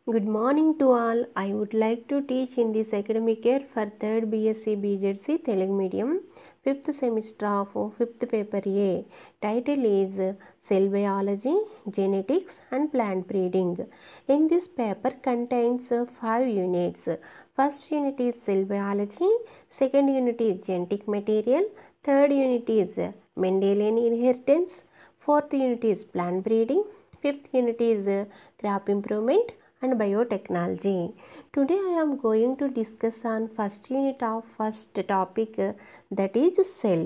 Good morning to all. I would like to teach in this academic year for 3rd BSc BZC Telugu medium 5th semester of 5th paper A. Title is Cell Biology, Genetics and Plant Breeding. In this paper contains 5 units. First unit is Cell Biology, second unit is Genetic Material, third unit is Mendelian Inheritance, fourth unit is Plant Breeding, fifth unit is Crop Improvement and biotechnology. Today I am going to discuss on first unit of first topic, that is cell.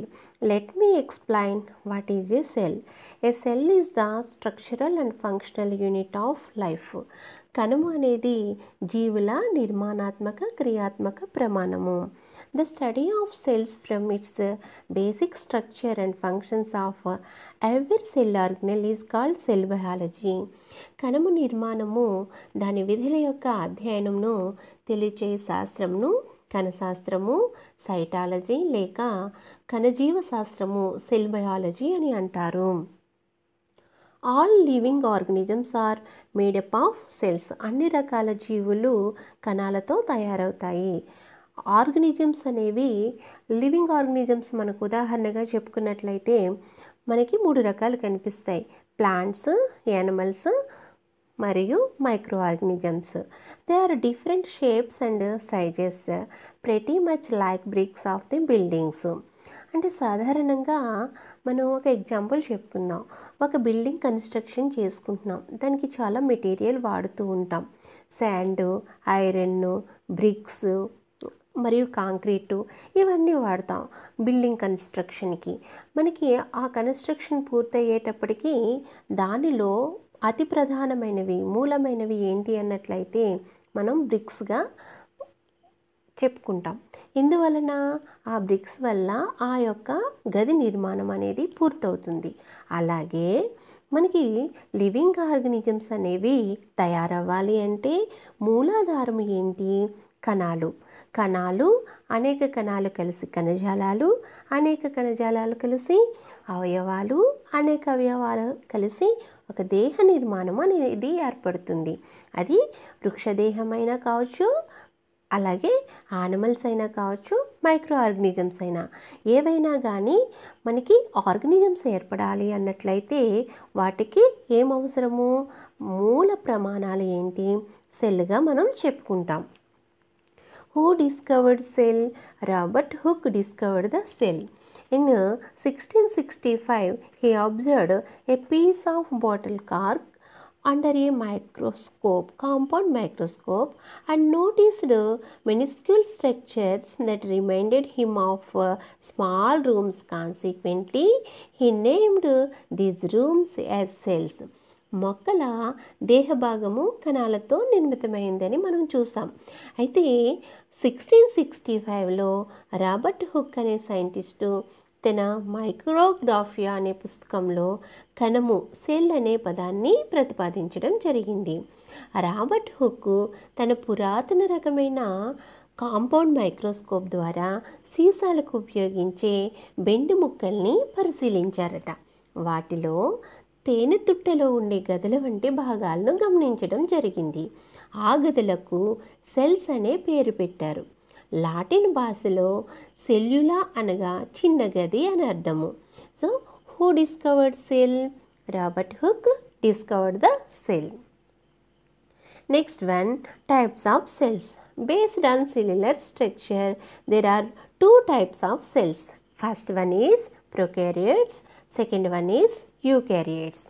Let me explain what is a cell. A cell is the structural and functional unit of life. కణము అనేది జీవుల నిర్మాణాత్మక క్రియాత్మక ప్రమాణము. The study of cells from its basic structure and functions of every cell organelle is called cell biology. కణము నిర్మాణము దాని విధుల యొక్క అధ్యయనంను తెలియచే శాస్త్రమును కణశాస్త్రము cytology లేక కణజీవ శాస్త్రము సెల్ బయాలజీ అని అంటారు. All living organisms are made up of cells. అన్ని రకాల జీవులు కణాలతో తయారవుతాయి. ఆర్గనిజమ్స్ అనేవి లివింగ్ ఆర్గనిజమ్స్ మనకు ఉదాహరణగా చెప్పుకున్నట్లయితే మనకి 3 రకాలు కనిపిస్తాయి. ప్లాంట్స్, యానిమల్స్ మరియు micro organisms. They are different shapes and sizes pretty much like bricks of the buildings. అంటే సాధారణంగా మనం ఒక ఎగ్జాంపుల్ చెప్పుకుందాం. ఒక బిల్డింగ్ కన్స్ట్రక్షన్ చేసుకుంటున్నాం. దానికి చాలా మెటీరియల్ వాడుతూ ఉంటాం. శాండ్, ఐరన్, బ్రిక్స్ మరియు కాంక్రీటు ఇవన్నీ వాడతాం బిల్డింగ్ కన్స్ట్రక్షన్కి. మనకి ఆ కన్స్ట్రక్షన్ పూర్తయ్యేటప్పటికీ దానిలో అతి ప్రధానమైనవి మూలమైనవి ఏంటి అన్నట్లయితే మనం బ్రిక్స్గా చెప్పుకుంటాం. ఇందువలన ఆ బ్రిక్స్ వల్ల ఆ యొక్క గది నిర్మాణం అనేది పూర్తవుతుంది. అలాగే మనకి లివింగ్ ఆర్గనిజమ్స్ అనేవి తయారవ్వాలి అంటే మూలాధారం ఏంటి? కణాలు. అనేక కణాలు కలిసి కణజాలాలు, అనేక కణజాలాలు కలిసి అవయవాలు, అనేక అవయవాలు కలిసి ఒక దేహ నిర్మాణం అనేది ఏర్పడుతుంది. అది వృక్షదేహమైనా కావచ్చు, అలాగే యానిమల్స్ అయినా కావచ్చు, మైక్రో ఆర్గనిజమ్స్ అయినా ఏవైనా కానీ మనకి ఆర్గనిజమ్స్ ఏర్పడాలి అన్నట్లయితే వాటికి ఏం అవసరము? మూల ప్రమాణాలు ఏంటి? సెల్గా మనం చెప్పుకుంటాం. Who discovered cell? Robert Hooke discovered the cell. In 1665, he observed a piece of bottle cork under a microscope, compound microscope, and noticed minuscule structures that reminded him of small rooms. Consequently, he named these rooms as cells. మొక్కల దేహభాగము కణాలతో నిర్మితమైందని మనం చూసాం. అయితే 1665లో Robert hook అనే scientist తన Micrographia అనే పుస్తకంలో కణము cell అనే పదాన్ని ప్రతిపాదించడం జరిగింది. రాబర్ట్ హుక్ తన పురాతన రకమైన కాంపౌండ్ మైక్రోస్కోప్ ద్వారా సీసాలకు ఉపయోగించే బెండు ముక్కల్ని పరిశీలించారట. వాటిలో తేనె తుట్టెలో ఉండే గదుల వంటి భాగాలను గమనించడం జరిగింది. ఆ గదులకు సెల్స్ అనే పేరు పెట్టారు. లాటిన్ భాషలో సెల్యులా అనగా చిన్న గది అని అర్థము. So who discovered cell? Robert hook discovered the cell. Next one, types of cells. Based on cellular structure there are 2 types of cells. First one is prokaryotes, second one is eukaryotes.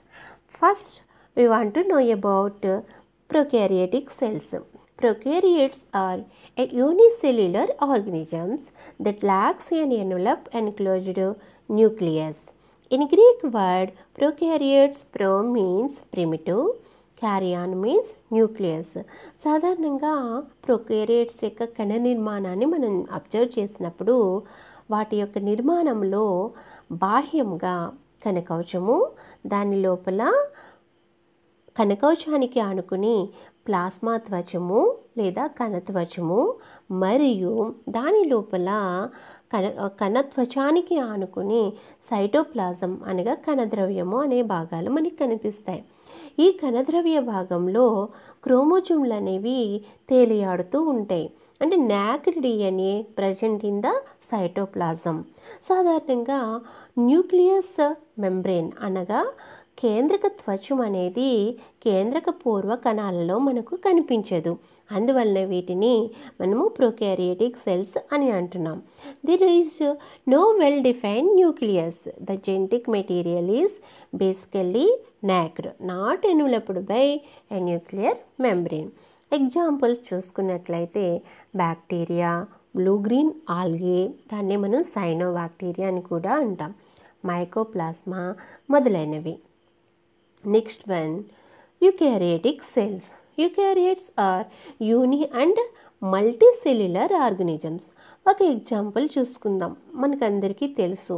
First we want to know about prokaryotic cells. Prokaryotes are a unicellular organisms that lacks an envelope enclosed nucleus. In Greek word prokaryotes, pro means primitive, caryon means nucleus. సాధారణంగా prokaryotes యొక్క కణ నిర్మాణాన్ని మనం observe చేసినప్పుడు వాటి యొక్క నిర్మాణంలో బాహ్యంగా కణకవచము, దాని లోపల కణకవచానికి ఆనుకుని ప్లాస్మా త్వచము లేదా కణత్వచము మరియు దాని లోపల కణత్వచానికి ఆనుకుని సైటోప్లాజం అనగా కణద్రవ్యము అనే భాగాలు మనకి కనిపిస్తాయి. ఈ కణద్రవ్య భాగంలో క్రోమోజోమ్లు అనేవి తేలియాడుతూ ఉంటాయి. అంటే knocked DNA present in the cytoplasm. సాధారణంగా న్యూక్లియస్ మెంబ్రేన్ అనగా కేంద్రక త్వచం అనేది కేంద్రక పూర్వ కణాలలో మనకు కనిపించదు. అందువలన వీటిని మనము ప్రొకారియోటిక్ సెల్స్ అని అంటున్నాం. There is no well defined nucleus. The genetic material is basically naked, not enveloped by a nuclear membrane. Examples చూసుకున్నట్లయితే బ్యాక్టీరియా, బ్లూ గ్రీన్ ఆల్గే, దాన్ని మనం సైనోబాక్టీరియా అని కూడా అంటాం, మైకోప్లాస్మా మొదలైనవి. Next one, eukaryotic cells. Eukaryotes are uni and multicellular organisms. ఒక example చూసుకుందాం. మనకందరికీ తెలుసు,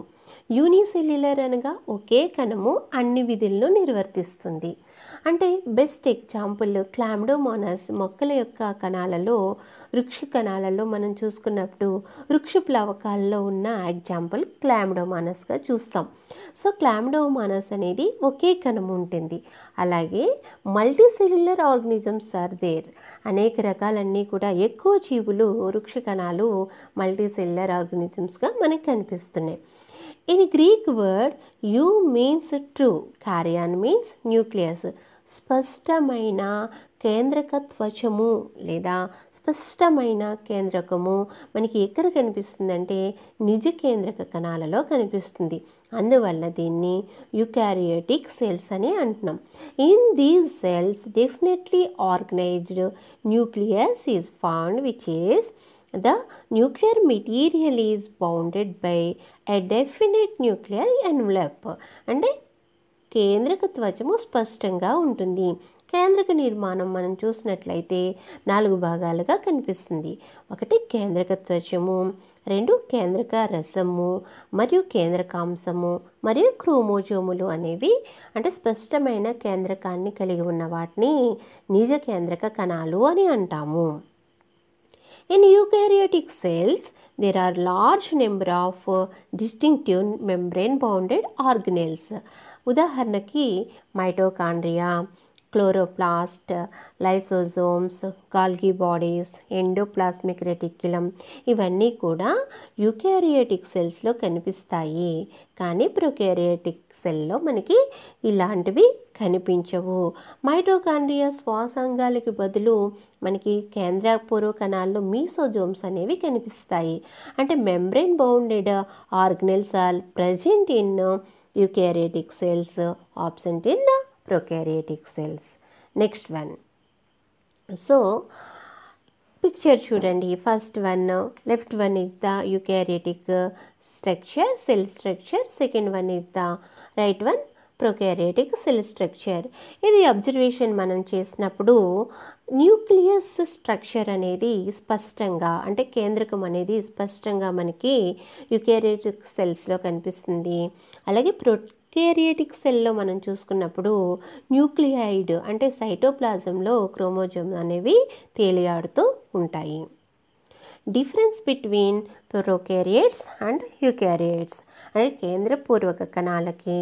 యూనిసెల్యులర్ అనగా ఒకే కణము అన్ని విధులను నిర్వర్తిస్తుంది. అంటే బెస్ట్ ఎగ్జాంపుల్ క్లామ్డోమోనాస్ మొక్కల యొక్క కణాలలో, వృక్ష కణాలలో మనం చూసుకున్నప్పుడు వృక్ష ప్లవకాల్లో ఉన్న ఎగ్జాంపుల్ క్లామ్డోమోనాస్గా చూస్తాం. సో క్లామ్డోమోనాస్ అనేది ఒకే కణం ఉంటుంది. అలాగే మల్టీసెల్యులర్ ఆర్గనిజమ్స్ ఆర్ దేర్. అనేక రకాలన్నీ కూడా ఎక్కువ జీవులు వృక్ష కణాలు మల్టీసెల్యులర్ ఆర్గనిజమ్స్గా మనకు కనిపిస్తున్నాయి. In Greek word, U means true, karyon means nucleus. స్పష్టమైన కేంద్రక త్వచము లేదా స్పష్టమైన కేంద్రకము మనకి ఎక్కడ కనిపిస్తుందంటే నిజ కేంద్రక కణాలలో కనిపిస్తుంది. అందువల్ల దీన్ని యూకారియోటిక్ సెల్స్ అని అంటున్నాం. In these cells definitely organised nucleus is found, which is the nuclear material is bounded by a definite nuclear envelope. అంటే కేంద్రక త్వచము స్పష్టంగా ఉంటుంది. కేంద్రక నిర్మాణం మనం చూసినట్లయితే 4 భాగాలుగా కనిపిస్తుంది. ఒకటి కేంద్రక త్వచము, 2 కేంద్రక రసము, మరియు కేంద్రకాంశము, మరియు క్రోమోజోములు అనేవి అంటే స్పష్టమైన కేంద్రకాన్ని కలిగి ఉన్న వాటిని నిజ కేంద్రక కణాలు అని అంటాము. In eukaryotic cells, there are large number of distinctive membrane-bounded organelles. ఉదాహరణకి mitochondria, chloroplast, lysosomes, Golgi bodies, endoplasmic reticulum ఇవన్నీ కూడా యూకారియోటిక్ సెల్స్లో కనిపిస్తాయి. కానీ ప్రొకారియోటిక్ సెల్లో మనకి ఇలాంటివి కనిపించవు. మైటోకాండ్రియా శ్వాసాంగాలకి బదులు మనకి కేంద్ర పూర్వ కణాల్లో మీసోజోమ్స్ అనేవి కనిపిస్తాయి. అంటే membrane bounded organelles are present in eukaryotic cells, absent in prokaryotic cells. Next one. So picture చూడండి. First one, left one is the eukaryotic structure, cell structure. Second one is the right one, prokaryotic cell structure. ఇది observation మనం చేసినప్పుడు nucleus structure అనేది స్పష్టంగా అంటే కేంద్రకం అనేది స్పష్టంగా మనకి యూకారియోటిక్ సెల్స్లో కనిపిస్తుంది. అలాగే ప్రొకారియోటిక్ సెల్లో మనం చూసుకున్నప్పుడు న్యూక్లియాయిడ్ అంటే సైటోప్లాజంలో క్రోమోజోమ్ అనేవి తేలియాడుతూ ఉంటాయి. Difference between prokaryotes and eukaryotes అంటే కేంద్రపూర్వక కణాలకి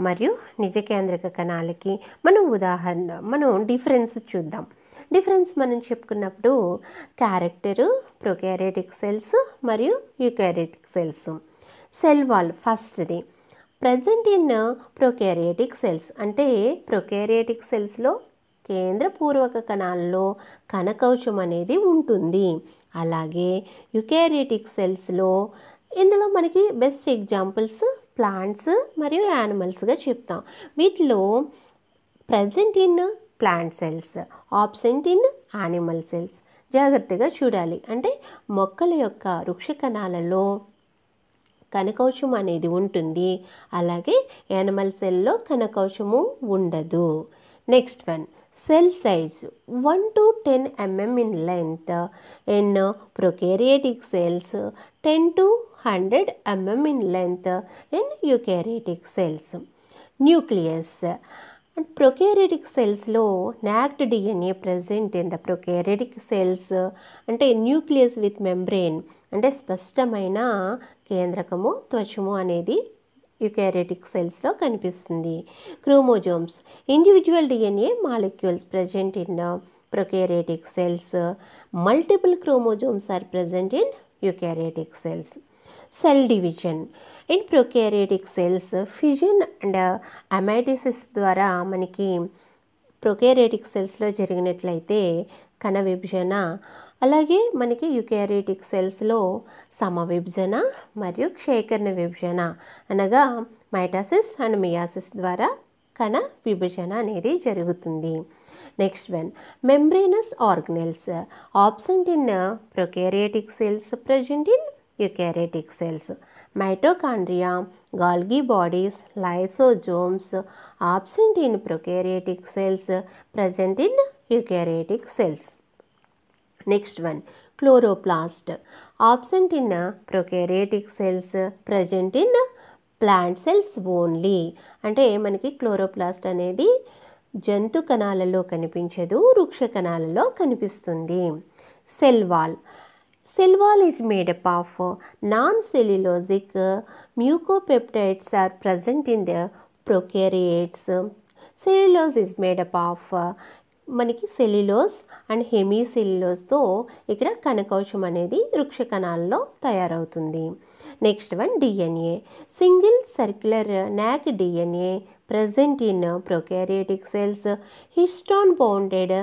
మరియు నిజ కేంద్రక కణాలకి మనం డిఫరెన్స్ చూద్దాం. డిఫరెన్స్ మనం చెప్పుకున్నప్పుడు క్యారెక్టరు ప్రొకారియోటిక్ సెల్స్ మరియు యూకారియోటిక్ సెల్స్. సెల్ వాల్ ఫస్ట్ది ప్రజెంట్ ఇన్ ప్రొకారియోటిక్ సెల్స్ అంటే ప్రొకారియోటిక్ సెల్స్లో కేంద్రపూర్వక కణాల్లో కణకవచం అనేది ఉంటుంది. అలాగే యూకారియోటిక్ సెల్స్లో ఇందులో మనకి బెస్ట్ ఎగ్జాంపుల్స్ ప్లాంట్స్ మరియు యానిమల్స్గా చెప్తాం. వీటిలో present in plant cells, absent in animal cells. జాగ్రత్తగా చూడాలి. అంటే మొక్కల యొక్క వృక్ష కణాలలో కణకవచం అనేది ఉంటుంది, అలాగే యానిమల్ సెల్లో కణకవచము ఉండదు. Next one, cell size 1 to 10 mm in length. In prokaryotic cells 10 to 100 mm in length in eukaryotic cells. Nucleus. And prokaryotic cells లో nacked DNA present in the prokaryotic cells అంటే న్యూక్లియస్ విత్ మెంబ్రెయిన్ అంటే స్పష్టమైన కేంద్రకము త్వచము అనేది eukaryotic సెల్స్లో కనిపిస్తుంది. Chromosomes individual DNA molecules present in prokaryotic cells. Multiple chromosomes are present in eukaryotic cells. Cell division in prokaryotic cells fission and amitosis ద్వారా మనకి ప్రొకారియోటిక్ సెల్స్లో జరిగినట్లయితే కణ విభజన, అలాగే మనకి యూకారియోటిక్ సెల్స్లో సమవిభజన మరియు క్షేకరణ విభజన అనగా మైటాసిస్ అండ్ మియాసిస్ ద్వారా కణ విభజన అనేది జరుగుతుంది. Next one membranous organelles absent in prokaryotic cells present in eukaryotic cells. Mitochondria, Golgi bodies, lysosomes absent in prokaryotic cells, present in eukaryotic cells. Next one, chloroplast absent in prokaryotic cells, present in plant cells only. అంటే మనకి chloroplast అనేది జంతు కణాలలో కనిపించదు, వృక్ష కణాలలో కనిపిస్తుంది. Cell wall. Cell wall is made up of non-cellulosic mucopeptides are present in the prokaryotes. Cellulose is made up of మనకి సెల్యులోస్ అండ్ హెమీసెల్యులోస్తో ఇక్కడ కణకౌశం అనేది వృక్ష కణాల్లో తయారవుతుంది. Next one DNA. Single circular నాక్ DNA present in prokaryotic cells. Histone bounded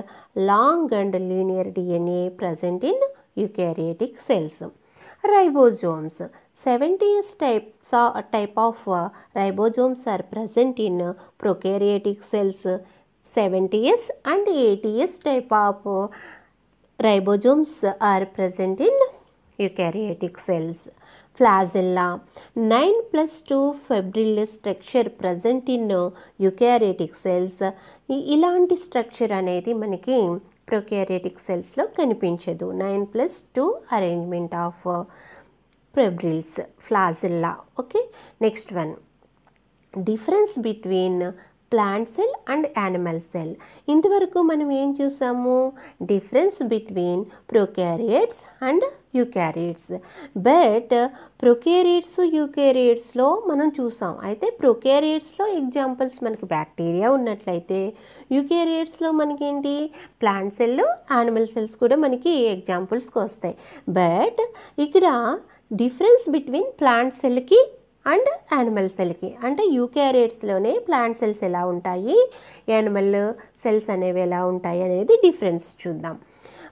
long and linear DNA present in eukaryotic cells. Ribosomes. 70s type of ribosomes are present in prokaryotic cells. 70s and 80s type of ribosomes are present in eukaryotic cells. Flagella. 9+2 fibril structure present in eukaryotic cells. ఇలాంటి structure అనేది మనకి prokaryotic సెల్స్లో కనిపించదు. 9+2 arrangement of fibrils, flagella. Okay, next one difference between plant cell and animal cell. ఇంతవరకు మనం ఏం చూసాము? Difference between prokaryotes and eukaryotes. But prokaryotes యూకారియోట్స్లో మనం చూసాం. అయితే ప్రొకారియోట్స్లో ఎగ్జాంపుల్స్ మనకి బ్యాక్టీరియా ఉన్నట్లయితే యూకారియోట్స్లో మనకేంటి ప్లాంట్ సెల్, యానిమల్ సెల్స్ కూడా మనకి ఎగ్జాంపుల్స్కి వస్తాయి. బట్ ఇక్కడ డిఫరెన్స్ బిట్వీన్ ప్లాంట్ సెల్కి అండ్ యానిమల్ సెల్కి, అంటే యూకారియోట్స్లోనే ప్లాంట్ సెల్స్ ఎలా ఉంటాయి, యానిమల్ సెల్స్ అనేవి ఎలా ఉంటాయి అనేది డిఫరెన్స్ చూద్దాం.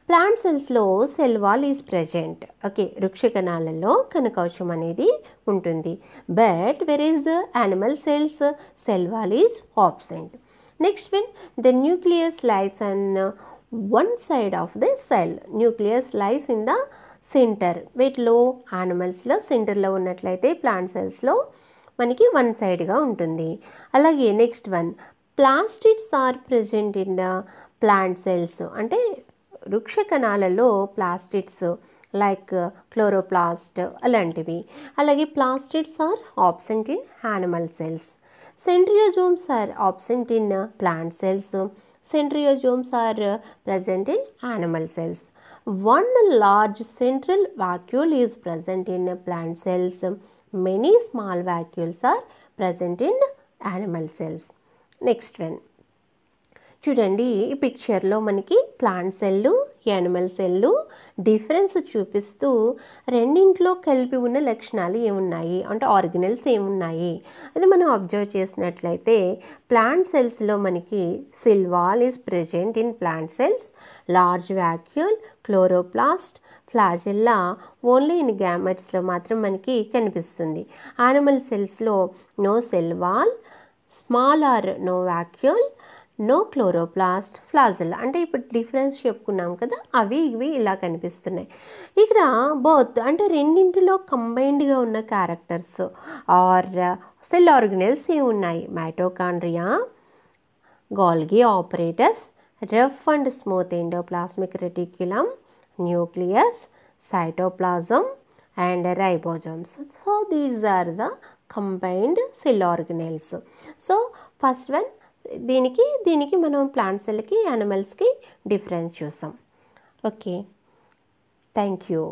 ప్లాంట్ సెల్స్లో cell wall is present. Okay, వృక్ష కణాలలో కణకౌశం అనేది ఉంటుంది. But where is animal cells cell wall is absent. Next one the nucleus lies on one side of the cell. Nucleus lies in the center. వీటిలో యానిమల్స్లో సెంటర్లో ఉన్నట్లయితే ప్లాంట్ సెల్స్లో మనకి వన్ సైడ్గా ఉంటుంది. అలాగే next one plastids are present in the plant cells. అంటే వృక్ష కణాలలో ప్లాస్టిడ్స్ లైక్ క్లోరోప్లాస్ట్ అలాంటివి. అలాగే plastids are absent in animal cells. Centriosomes are absent in plant cells. Centriosomes are present in animal cells. One large central vacuole is present in plant cells. Many small vacuoles are present in animal cells. Next one. చూడండి, ఈ పిక్చర్లో మనకి plant cell, animal cell difference చూపిస్తూ రెండింట్లో కలిపి ఉన్న లక్షణాలు ఏమున్నాయి అంటే ఆర్గనెల్స్ ఏమున్నాయి అది మనం అబ్జర్వ్ చేసినట్లయితే ప్లాంట్ సెల్స్లో మనకి cell wall is present in plant cells. Large vacuole, chloroplast, flagella only in గ్యామెట్స్లో మాత్రం మనకి కనిపిస్తుంది. యానిమల్ సెల్స్లో no cell wall, small or no vacuole, no chloroplast, flagella. అంటే ఇప్పుడు డిఫరెన్స్ చెప్పుకున్నాం కదా, అవి ఇవి ఇలా కనిపిస్తున్నాయి. ఇక్కడ బోత్ అంటే రెండింటిలో కంబైన్డ్గా ఉన్న క్యారెక్టర్స్ ఆర్ సెల్ ఆర్గనెల్స్ ఏమున్నాయి? Mitochondria, Golgi apparatus, rough and smooth endoplasmic reticulum, nucleus, cytoplasm and ribosomes. So these are the combined cell organelles. So first one దీనికి మనం ప్లాంట్ సెల్కి యానిమల్స్కి డిఫరెన్స్ చూసాం. Okay, thank you.